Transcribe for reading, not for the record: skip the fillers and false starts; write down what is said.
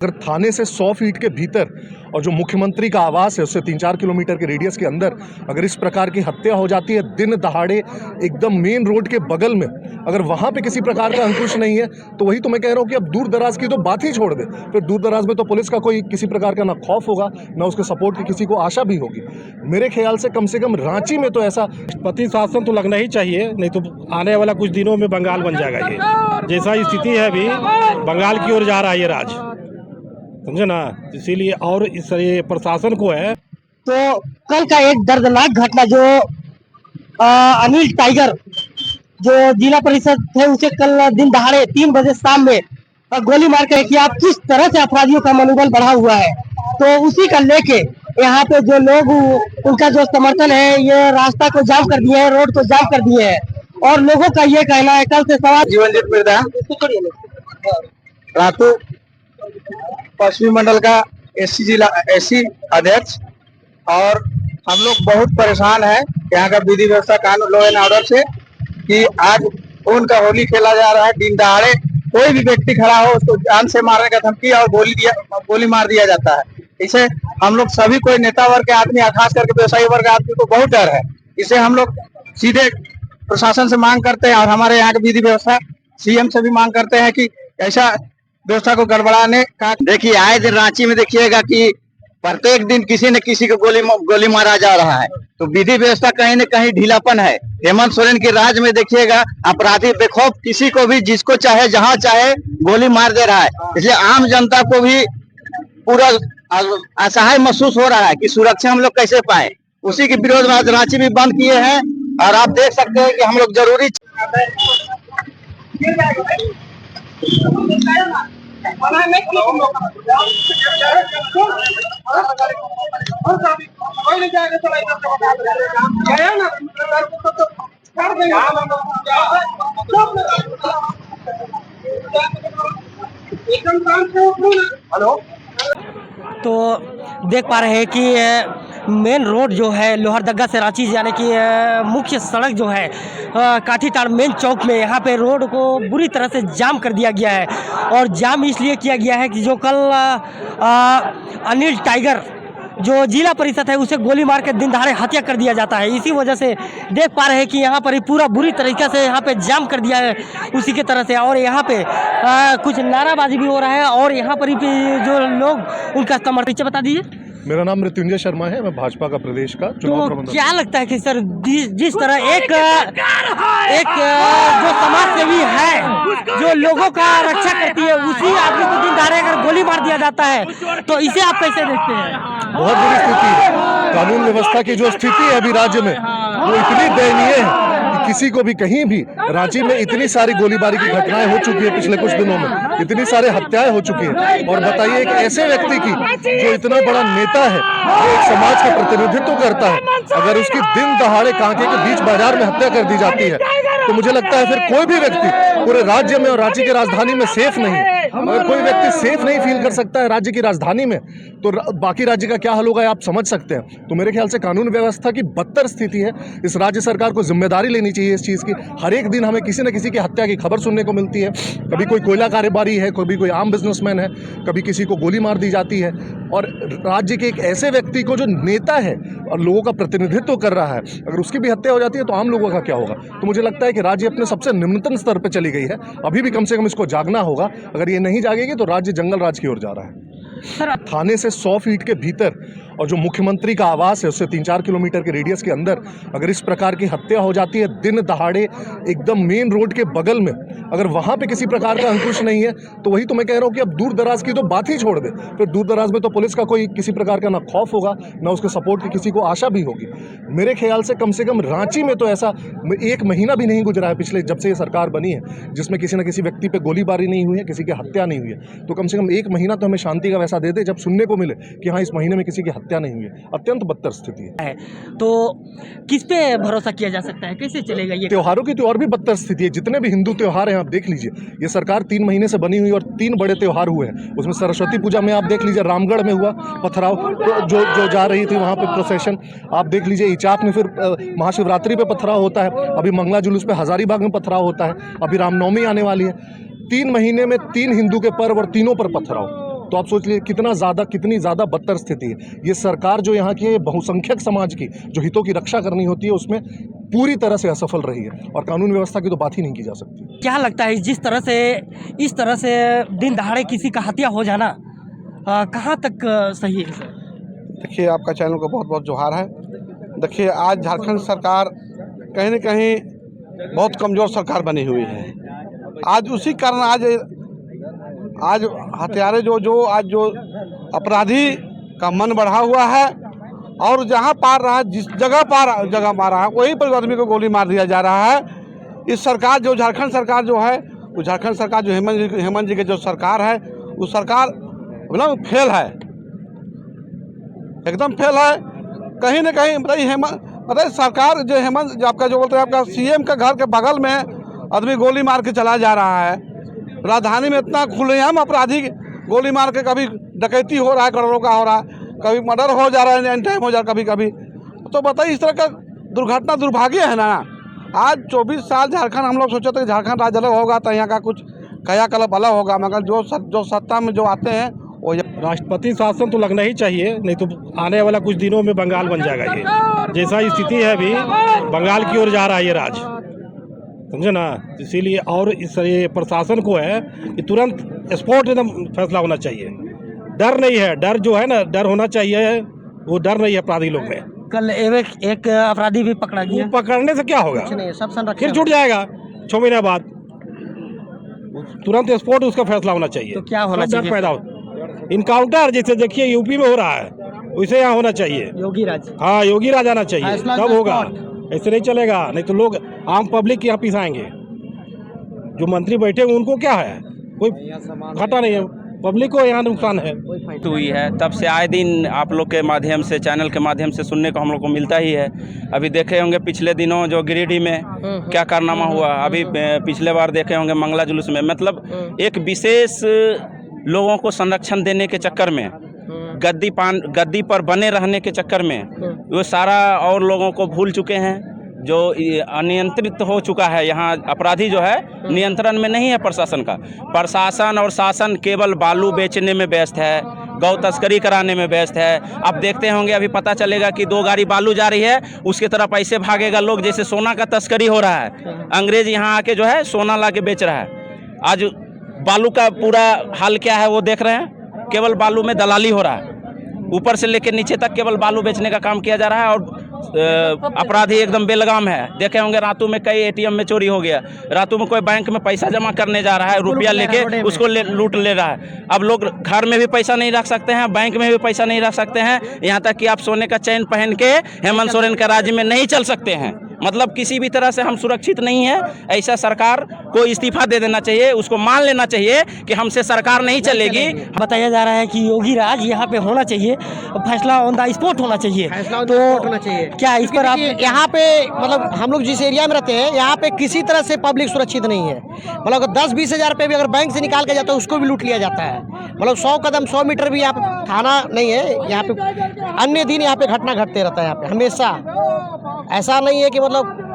अगर थाने से 100 फीट के भीतर और जो मुख्यमंत्री का आवास है उससे 3-4 किलोमीटर के रेडियस के अंदर अगर इस प्रकार की हत्या हो जाती है दिन दहाड़े एकदम मेन रोड के बगल में, अगर वहाँ पे किसी प्रकार का अंकुश नहीं है तो वही तो मैं कह रहा हूँ कि अब दूर दराज की तो बात ही छोड़ दे। फिर दूर दराज में तो पुलिस का कोई किसी प्रकार का ना खौफ होगा ना उसके सपोर्ट की किसी को आशा भी होगी। मेरे ख्याल से कम रांची में तो ऐसा पति शासन तो लगना ही चाहिए, नहीं तो आने वाला कुछ दिनों में बंगाल बन जाएगा। ये जैसा स्थिति है अभी बंगाल की ओर जा रहा है ये राज, समझे ना। इसीलिए और इस ये प्रशासन को है। तो कल का एक दर्दनाक घटना जो अनिल टाइगर जो जिला परिषद थे उसे कल दिन दहाड़े 3 बजे शाम में गोली मार के कि आप किस तरह से अपराधियों का मनोबल बढ़ा हुआ है, तो उसी का लेके यहाँ पे जो लोग उनका जो समर्थन है ये रास्ता को जाम कर दिए हैं, रोड को जाम कर दिए हैं। और लोगों का ये कहना है कल से सवाल जीवनजीत मिर्जा रातू पश्चिमी मंडल का एससी अध्यक्ष, और हम लोग बहुत परेशान हैं यहाँ का विधि व्यवस्था कानून लॉ एंड ऑर्डर से कि आज उनका होली खेला जा रहा है। दिन दहाड़े कोई भी व्यक्ति खड़ा हो उसको जान से मारने का धमकी और गोली मार दिया जाता है। इसे हम लोग सभी कोई नेता वर्ग के आदमी, खास करके व्यवसायी वर्ग के आदमी को बहुत डर है। इसे हम लोग सीधे प्रशासन से मांग करते हैं और हमारे यहाँ की विधि व्यवस्था सीएम से भी मांग करते हैं कि ऐसा व्यवस्था को गड़बड़ाने का। देखिए आए दिन रांची में देखिएगा कि प्रत्येक दिन किसी न किसी को गोली मारा जा रहा है, तो विधि व्यवस्था कहीं न कहीं ढीलापन है। हेमंत सोरेन के राज में देखिएगा अपराधी बेखौफ किसी को भी जिसको चाहे जहां चाहे गोली मार दे रहा है। इसलिए आम जनता को भी पूरा असहाय महसूस हो रहा है कि सुरक्षा हम लोग कैसे पाए। उसी के विरोध में आज रांची भी बंद किए हैं और आप देख सकते हैं कि हम लोग जरूरी तो देख पा रहे हैं कि मेन रोड जो है लोहरदगा से रांची जाने की मुख्य सड़क जो है काठीताड़ मेन चौक में यहाँ पे रोड को बुरी तरह से जाम कर दिया गया है। और जाम इसलिए किया गया है कि जो कल अनिल टाइगर जो जिला परिषद है उसे गोली मार के दिन दहाड़े हत्या कर दिया जाता है। इसी वजह से देख पा रहे हैं कि यहाँ पर ही पूरा बुरी तरीके से यहाँ पे जाम कर दिया है उसी की तरह से। और यहाँ पे कुछ नाराबाजी भी हो रहा है और यहाँ पर ही जो लोग उनका समर्थन बता दीजिए। मेरा नाम मृत्युंजय शर्मा है, मैं भाजपा का प्रदेश का चुनाव तो प्रबंधक। क्या लगता है कि सर जिस तरह एक जो समाज सेवी है जो लोगों का रक्षा करती है उसी आदमी को दिन दहाड़े अगर गोली मार दिया जाता है तो इसे आप कैसे देखते हैं? बहुत बुरी स्थिति है। कानून व्यवस्था की जो स्थिति है अभी राज्य में वो इतनी दयनीय है कि किसी को भी कहीं भी रांची में इतनी सारी गोलीबारी की घटनाएं हो चुकी है पिछले कुछ दिनों में, इतनी सारे हत्याएं हो चुकी है। और बताइए एक ऐसे व्यक्ति की जो इतना बड़ा नेता है, जो एक समाज का प्रतिनिधित्व करता है, अगर उसकी दिन दहाड़े कांके के बीच बाजार में हत्या कर दी जाती है तो मुझे लगता है फिर कोई भी व्यक्ति पूरे राज्य में और राज्य की राजधानी में सेफ नहीं है। अगर कोई व्यक्ति सेफ नहीं फील कर सकता है राज्य की राजधानी में तो बाकी राज्य का क्या हाल होगा आप समझ सकते हैं। तो मेरे ख्याल से कानून व्यवस्था की बदतर स्थिति है। इस राज्य सरकार को जिम्मेदारी लेनी चाहिए इस चीज़ की। हर एक दिन हमें किसी न किसी की हत्या की खबर सुनने को मिलती है। कभी कोई कोयला कारोबारी है, कभी कोई आम बिजनेसमैन है, कभी किसी को गोली मार दी जाती है। और राज्य के एक ऐसे व्यक्ति को जो नेता है और लोगों का प्रतिनिधित्व कर रहा है, अगर उसकी भी हत्या हो जाती है तो आम लोगों का क्या होगा। तो मुझे लगता है कि राज्य अपने सबसे निम्नतम स्तर पर चली गई है। अभी भी कम से कम इसको जागना होगा। अगर ये नहीं जागेगी तो राज्य जंगल राज की ओर जा रहा है। थाने से 100 फीट के भीतर और जो मुख्यमंत्री का आवास है उससे 3-4 किलोमीटर के रेडियस के अंदर अगर इस प्रकार की हत्या हो जाती है दिन दहाड़े एकदम मेन रोड के बगल में, अगर वहाँ पे किसी प्रकार का अंकुश नहीं है तो वही तो मैं कह रहा हूँ कि अब दूर दराज की तो बात ही छोड़ दे। फिर दूर दराज में तो पुलिस का कोई किसी प्रकार का ना खौफ होगा ना उसके सपोर्ट की किसी को आशा भी होगी। मेरे ख्याल से कम रांची में तो ऐसा 1 महीना भी नहीं गुजरा है पिछले जब से ये सरकार बनी है जिसमें किसी न किसी व्यक्ति पे गोलीबारी नहीं हुई है, किसी की हत्या नहीं हुई है। तो कम से कम 1 महीना तो हमें शांति का वैसा दे दे जब सुनने को मिले कि हाँ इस महीने में किसी की हत्या नहीं हुई है। अत्यंत बदतर स्थिति है। तो किस पे भरोसा किया जा सकता है, कैसे चलेगा ये? त्योहारों की तो और भी बदतर स्थिति है। जितने भी हिंदू त्योहार हैं आप देख लीजिए, ये सरकार 3 महीने से बनी हुई और 3 बड़े त्योहार हुए हैं। उसमें सरस्वती पूजा में आप देख लीजिए रामगढ़ में हुआ पथराव, तो जो जा रही थी वहाँ पे प्रोसेशन। आप देख लीजिए इचाक में फिर महाशिवरात्रि पे पथराव होता है, अभी मंगला जुलूस पे हजारीबाग में पथराव होता है, अभी रामनवमी आने वाली है। 3 महीने में 3 हिंदू के पर्व और तीनों पर पथराव। तो आप सोच लीजिए कितनी ज़्यादा बदतर स्थिति है। ये सरकार जो यहाँ की है, बहुसंख्यक समाज की जो हितों की रक्षा करनी होती है, उसमें पूरी तरह से असफल रही है और कानून व्यवस्था की तो बात ही नहीं की जा सकती। क्या लगता है इस तरह से दिन दहाड़े किसी का हत्या हो जाना कहाँ तक सही है? देखिए, आपका चैनल को बहुत बहुत जोहार है। देखिए, आज झारखंड सरकार कहीं न कहीं बहुत कमज़ोर सरकार बनी हुई है। आज उसी कारण आज हत्यारे जो अपराधी का मन बढ़ा हुआ है और जहाँ पार रहा है, जिस जगह मार रहा है, वहीं पर आदमी को गोली मार दिया जा रहा है। इस सरकार जो झारखंड सरकार जो है, वो झारखंड सरकार जो हेमंत जी की जो सरकार है, वो सरकार मतलब फेल है, एकदम फेल है। कहीं ना कहीं बताइए सरकार जो हेमंत जो आपका जो बोलते हैं, आपका सीएम का घर के बगल में आदमी गोली मार के चला जा रहा है। राजधानी में इतना खुलेआम अपराधी गोली मार के, कभी डकैती हो रहा है, करोड़ों का हो रहा है, कभी मर्डर हो जा रहा है, एन टाइम हो जा रहा है कभी। तो बताइए, इस तरह का दुर्घटना दुर्भाग्य है ना। आज 24 साल झारखंड हम लोग सोचे थे झारखंड राज्य अलग होगा तो यहाँ का कुछ कायाकल्प अलग होगा, मगर जो सत्ता में जो आते हैं वो राष्ट्रपति शासन तो लगना ही चाहिए, नहीं तो आने वाला कुछ दिनों में बंगाल बन जाएगा ये। जैसा स्थिति है अभी, बंगाल की ओर जा रहा है ये राज, समझे ना। इसीलिए और ये प्रशासन को है कि तुरंत स्पॉट एकदम फैसला होना चाहिए। डर नहीं है, डर जो है ना, डर होना चाहिए, वो डर नहीं है अपराधी लोग में। कल एक अपराधी भी पकड़ा गया। पकड़ने से क्या होगा, सब संरक्षण फिर छूट जाएगा 6 महीने बाद। तुरंत स्पॉट उसका फैसला होना चाहिए। तो क्या होना चाहिए? डर पैदा हो, इनकाउंटर जैसे देखिए यूपी में हो रहा है, वैसे यहाँ होना चाहिए। योगी राज, हाँ, योगी राज आना चाहिए, तब होगा। ऐसे नहीं चलेगा, नहीं तो लोग आम पब्लिक यहाँ पिसाएंगे। जो मंत्री बैठे उनको क्या है, कोई घाटा नहीं है, पब्लिक को यहाँ नुकसान है। हुई है तब से आए दिन आप लोग के माध्यम से, चैनल के माध्यम से सुनने को हम लोग को मिलता ही है। अभी देखे होंगे पिछले दिनों जो गिरिडीह में क्या कारनामा हुआ, अभी पिछले बार देखे होंगे मंगला जुलूस में। मतलब एक विशेष लोगों को संरक्षण देने के चक्कर में, गद्दी पर बने रहने के चक्कर में वो सारा और लोगों को भूल चुके हैं। जो अनियंत्रित हो चुका है यहाँ, अपराधी जो है नियंत्रण में नहीं है प्रशासन का। प्रशासन और शासन केवल बालू बेचने में व्यस्त है, गौ तस्करी कराने में व्यस्त है। अब देखते होंगे, अभी पता चलेगा कि 2 गाड़ी बालू जा रही है, उसके तरफ ऐसे भागेगा लोग जैसे सोना का तस्करी हो रहा है। अंग्रेज यहाँ आके जो है सोना ला के बेच रहा है। आज बालू का पूरा हाल क्या है वो देख रहे हैं, केवल बालू में दलाली हो रहा है। ऊपर से लेकर नीचे तक केवल बालू बेचने का काम किया जा रहा है और अपराधी एकदम बेलगाम है। देखे होंगे रातों में कई एटीएम में चोरी हो गया, रातों में कोई बैंक में पैसा जमा करने जा रहा है, रुपया लेके उसको लूट ले रहा है। अब लोग घर में भी पैसा नहीं रख सकते हैं, बैंक में भी पैसा नहीं रख सकते हैं, यहाँ तक कि आप सोने का चैन पहन के हेमंत सोरेन के राज्य में नहीं चल सकते हैं। मतलब किसी भी तरह से हम सुरक्षित नहीं है। ऐसा सरकार को इस्तीफा दे देना चाहिए, उसको मान लेना चाहिए कि हमसे सरकार नहीं चलेगी। बताया जा रहा है कि योगी राज यहाँ पे होना चाहिए, फैसला ऑन द स्पॉट होना चाहिए। तो होना चाहिए क्या इस पर आप? यहाँ पे मतलब हम लोग जिस एरिया में रहते हैं, यहाँ पे किसी तरह से पब्लिक सुरक्षित नहीं है। मतलब 10-20 हज़ार रुपये भी अगर बैंक से निकाल के जाता है उसको भी लूट लिया जाता है। मतलब 100 कदम 100 मीटर भी यहाँ पे थाना नहीं है। यहाँ पे अन्य दिन यहाँ पे घटना घटते रहता है। यहाँ पे हमेशा ऐसा नहीं है कि मतलब